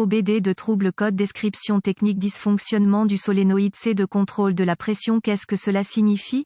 OBD de trouble code description technique dysfonctionnement du solénoïde C de contrôle de la pression. Qu'est-ce que cela signifie?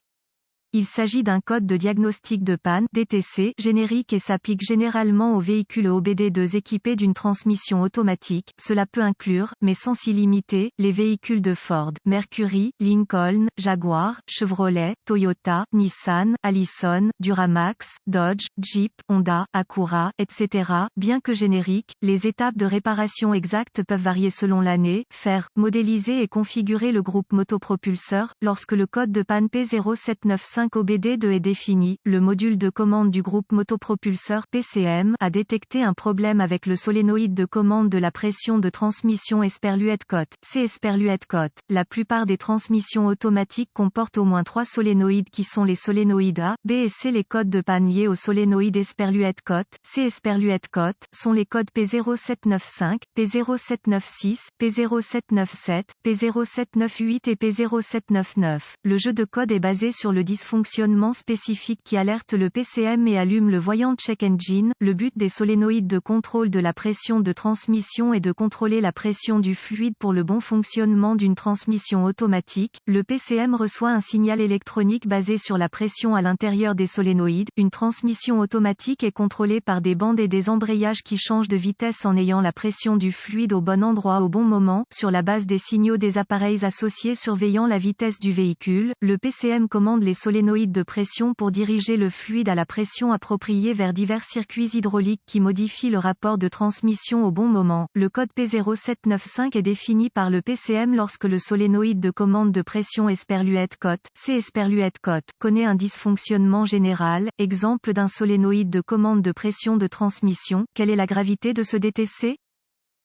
Il s'agit d'un code de diagnostic de panne (DTC) générique et s'applique généralement aux véhicules OBD2 équipés d'une transmission automatique. Cela peut inclure, mais sans s'y limiter, les véhicules de Ford, Mercury, Lincoln, Jaguar, Chevrolet, Toyota, Nissan, Allison, Duramax, Dodge, Jeep, Honda, Acura, etc. Bien que génériques, les étapes de réparation exactes peuvent varier selon l'année. Faire, modéliser et configurer le groupe motopropulseur. Lorsque le code de panne P0795 OBD2 est défini, le module de commande du groupe motopropulseur PCM a détecté un problème avec le solénoïde de commande de la pression de transmission Esperluette-Cotte. C'est Esperluette-Cotte. La plupart des transmissions automatiques comportent au moins 3 solénoïdes qui sont les solénoïdes A, B et C. Les codes de panne liés au solénoïde Esperluette-Cotte, C Esperluette-Cotte, sont les codes P0795, P0796, P0797, P0798 et P0799. Le jeu de code est basé sur le dysfonctionnement spécifique qui alerte le PCM et allume le voyant check engine. Le but des solénoïdes de contrôle de la pression de transmission est de contrôler la pression du fluide pour le bon fonctionnement d'une transmission automatique. Le PCM reçoit un signal électronique basé sur la pression à l'intérieur des solénoïdes. Une transmission automatique est contrôlée par des bandes et des embrayages qui changent de vitesse en ayant la pression du fluide au bon endroit au bon moment, sur la base des signaux des appareils associés surveillant la vitesse du véhicule. Le PCM commande les solénoïdes de pression pour diriger le fluide à la pression appropriée vers divers circuits hydrauliques qui modifient le rapport de transmission au bon moment. Le code P0795 est défini par le PCM lorsque le solénoïde de commande de pression Esperluette-Cotte, C Esperluette-Cotte, connaît un dysfonctionnement général. Exemple d'un solénoïde de commande de pression de transmission. Quelle est la gravité de ce DTC?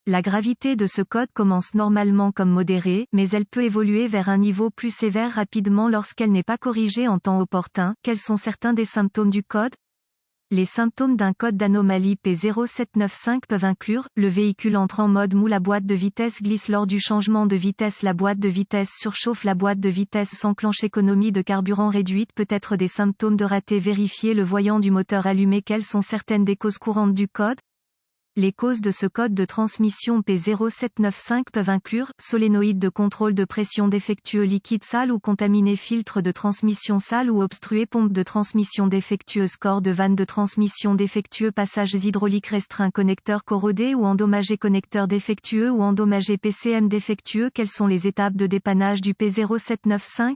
La gravité de ce code commence normalement comme modérée, mais elle peut évoluer vers un niveau plus sévère rapidement lorsqu'elle n'est pas corrigée en temps opportun. Quels sont certains des symptômes du code? Les symptômes d'un code d'anomalie P0795 peuvent inclure, le véhicule entre en mode mou, la boîte de vitesse glisse lors du changement de vitesse, la boîte de vitesse surchauffe, la boîte de vitesse s'enclenche, économie de carburant réduite. Peut être des symptômes de raté. Vérifier le voyant du moteur allumé. Quelles sont certaines des causes courantes du code? Les causes de ce code de transmission P0795 peuvent inclure, solénoïde de contrôle de pression défectueux, liquide sale ou contaminé, filtre de transmission sale ou obstrué, pompe de transmission défectueuse, corps de vanne de transmission défectueux, passages hydrauliques restreints, connecteur corrodé ou endommagé, connecteur défectueux ou endommagé, PCM défectueux. Quelles sont les étapes de dépannage du P0795?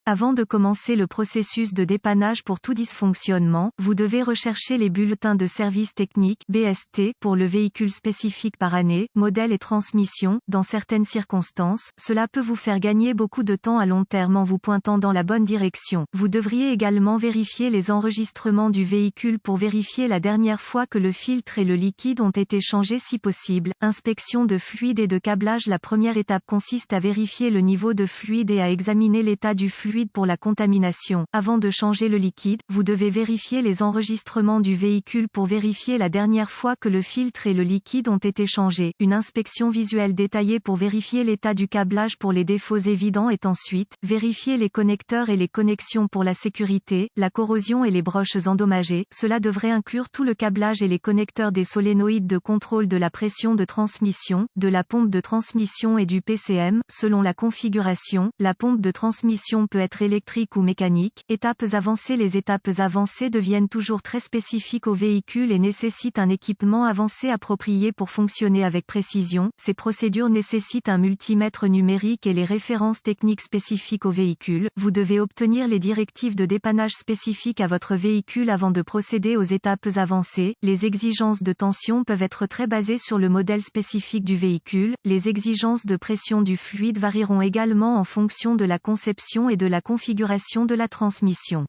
Avant de commencer le processus de dépannage pour tout dysfonctionnement, vous devez rechercher les bulletins de service technique (BST) pour le véhicule spécifique par année, modèle et transmission. Dans certaines circonstances, cela peut vous faire gagner beaucoup de temps à long terme en vous pointant dans la bonne direction. Vous devriez également vérifier les enregistrements du véhicule pour vérifier la dernière fois que le filtre et le liquide ont été changés si possible. Inspection de fluide et de câblage. La première étape consiste à vérifier le niveau de fluide et à examiner l'état du fluide pour la contamination. Avant de changer le liquide, vous devez vérifier les enregistrements du véhicule pour vérifier la dernière fois que le filtre et le liquide ont été changés. Une inspection visuelle détaillée pour vérifier l'état du câblage pour les défauts évidents est ensuite vérifier les connecteurs et les connexions pour la sécurité, la corrosion et les broches endommagées. Cela devrait inclure tout le câblage et les connecteurs des solénoïdes de contrôle de la pression de transmission, de la pompe de transmission et du PCM. Selon la configuration, la pompe de transmission peut être électrique ou mécanique. Étapes avancées. Les étapes avancées deviennent toujours très spécifiques au véhicule et nécessitent un équipement avancé approprié pour fonctionner avec précision. Ces procédures nécessitent un multimètre numérique et les références techniques spécifiques au véhicule. Vous devez obtenir les directives de dépannage spécifiques à votre véhicule avant de procéder aux étapes avancées. Les exigences de tension peuvent être très basées sur le modèle spécifique du véhicule. Les exigences de pression du fluide varieront également en fonction de la conception et de la configuration de la transmission.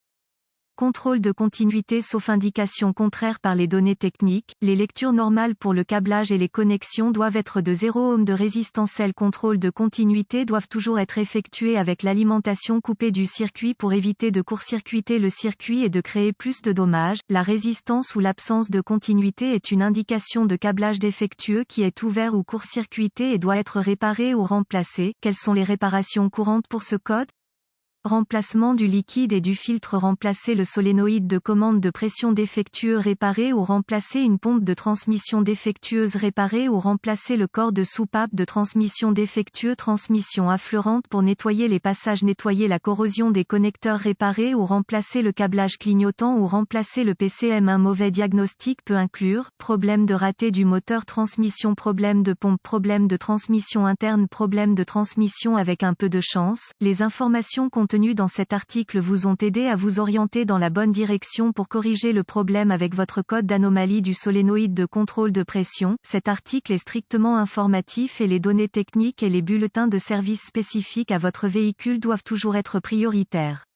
Contrôle de continuité sauf indication contraire par les données techniques, les lectures normales pour le câblage et les connexions doivent être de 0 ohm de résistance. Le contrôle de continuité doivent toujours être effectués avec l'alimentation coupée du circuit pour éviter de court-circuiter le circuit et de créer plus de dommages. La résistance ou l'absence de continuité est une indication de câblage défectueux qui est ouvert ou court-circuité et doit être réparé ou remplacé. Quelles sont les réparations courantes pour ce code? Remplacement du liquide et du filtre. Remplacer le solénoïde de commande de pression défectueux réparé ou remplacer une pompe de transmission défectueuse réparée ou remplacer le corps de soupape de transmission défectueux. Transmission affleurante pour nettoyer les passages. Nettoyer la corrosion des connecteurs réparés ou remplacer le câblage clignotant ou remplacer le PCM. Un mauvais diagnostic peut inclure problème de raté du moteur, transmission, problème de pompe, problème de transmission interne, problème de transmission avec un peu de chance. Les informations contenues dans cet article vous ont aidé à vous orienter dans la bonne direction pour corriger le problème avec votre code d'anomalie du solénoïde de contrôle de pression. Cet article est strictement informatif et les données techniques et les bulletins de service spécifiques à votre véhicule doivent toujours être prioritaires.